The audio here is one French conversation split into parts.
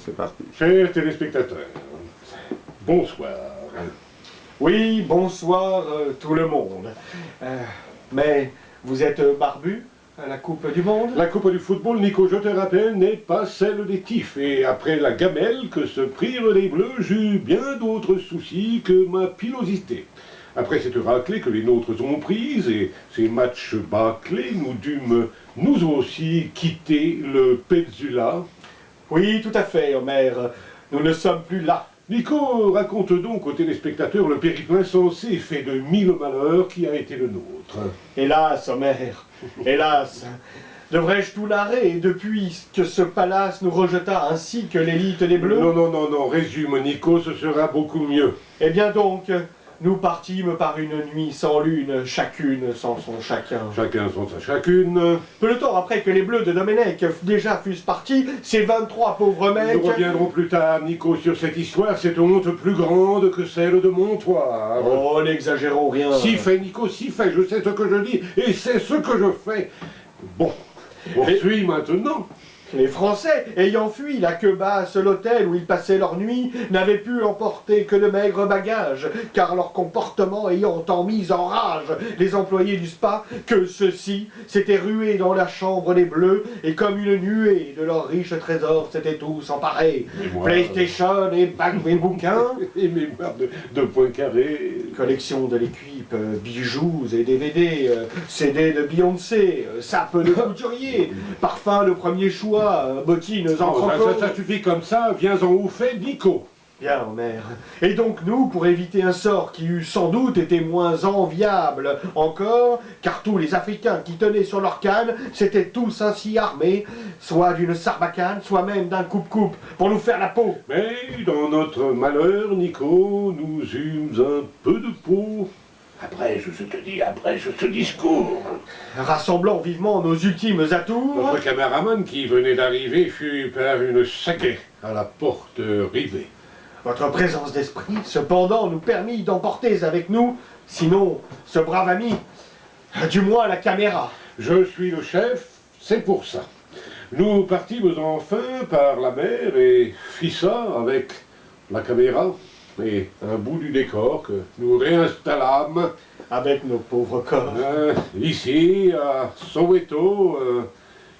c'est parti. Chers téléspectateurs, bonsoir. Oui, bonsoir tout le monde. Mais vous êtes barbu à la Coupe du Monde? La Coupe du football, Nico, je te rappelle, n'est pas celle des tifs. Et après la gamelle que se prirent les Bleus, j'eus bien d'autres soucis que ma pilosité. Après cette raclée que les nôtres ont prise et ces matchs bâclés, nous dûmes nous aussi quitter le Petzula. Oui, tout à fait, Homer. Nous ne sommes plus là. Nico, raconte donc aux téléspectateurs le périple insensé fait de 1000 malheurs qui a été le nôtre. Hélas, Homer, hélas. Devrais-je tout narrer depuis que ce palace nous rejeta ainsi que l'élite des Bleus? Non, résume Nico, ce sera beaucoup mieux. Eh bien donc, nous partîmes par une nuit sans lune, chacune sans son chacun. Chacun sans sa chacune. Peu de temps après que les Bleus de Domenech déjà fussent partis, ces 23 pauvres mecs... Nous reviendrons plus tard, Nico, sur cette histoire, cette honte plus grande que celle de Montoire. Oh, n'exagérons rien. Si fait, Nico, si fait, je sais ce que je dis et c'est ce que je fais. Bon, poursuis maintenant. Les Français, ayant fui la queue basse, l'hôtel où ils passaient leur nuit, n'avaient pu emporter que de maigres bagages, car leur comportement ayant tant mis en rage les employés du spa, que ceux-ci s'étaient rués dans la chambre des Bleus, et comme une nuée de leurs riches trésors s'étaient tous emparés. PlayStation et bacs et bouquins, Et mémoire de Poincaré. collection de l'équipe, bijoux et DVD, CD de Beyoncé, sapes de couturier, parfum de premier choix, bottines en croco. Ça suffit comme ça, viens en ouffer, Nico. Bien, Homer. Et donc nous, pour éviter un sort qui eût sans doute été moins enviable encore, car tous les Africains qui tenaient sur leur canne s'étaient tous ainsi armés, soit d'une sarbacane, soit même d'un coupe-coupe, pour nous faire la peau. Mais dans notre malheur, Nico, nous eûmes un peu de peau. Après, je te dis, après ce discours. Rassemblant vivement nos ultimes atours, Notre caméraman qui venait d'arriver fut par une saquée à la porte rivée. votre présence d'esprit, cependant, nous permit d'emporter avec nous, sinon ce brave ami, du moins la caméra. Je suis le chef, c'est pour ça. Nous partîmes enfin par la mer et fit ça avec la caméra et un bout du décor que nous réinstallâmes Avec nos pauvres corps. ici à Soweto.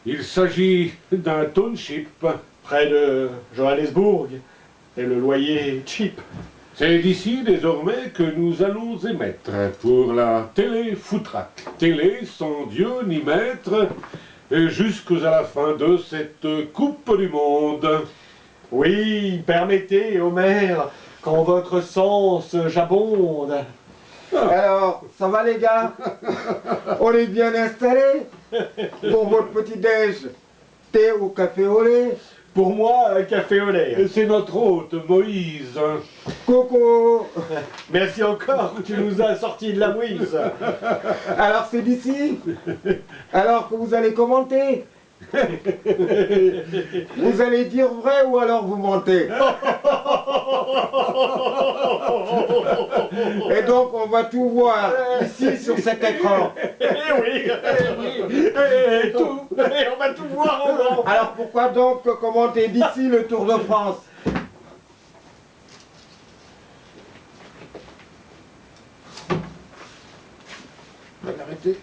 Il s'agit d'un township. Près de Johannesburg, et le loyer cheap. C'est d'ici désormais que nous allons émettre pour la télé Footrack. Télé sans Dieu ni maître, et jusqu'à la fin de cette Coupe du Monde. Oui, permettez, Homer, qu'en votre sens j'abonde. Alors, ça va les gars? On est bien installés pour votre petit-déj? Thé ou café au lait? Pour moi, un café au lait. Et c'est notre hôte, Moïse. Coco! Merci encore, tu nous as sorti de la mouise. Alors c'est d'ici? Alors que vous allez commenter? Vous allez dire vrai ou alors vous mentez? Et donc on va tout voir ici sur cet écran. Oui, et tout, et on va tout voir en grand. Alors pourquoi donc commenter d'ici le Tour de France? Arrêtez.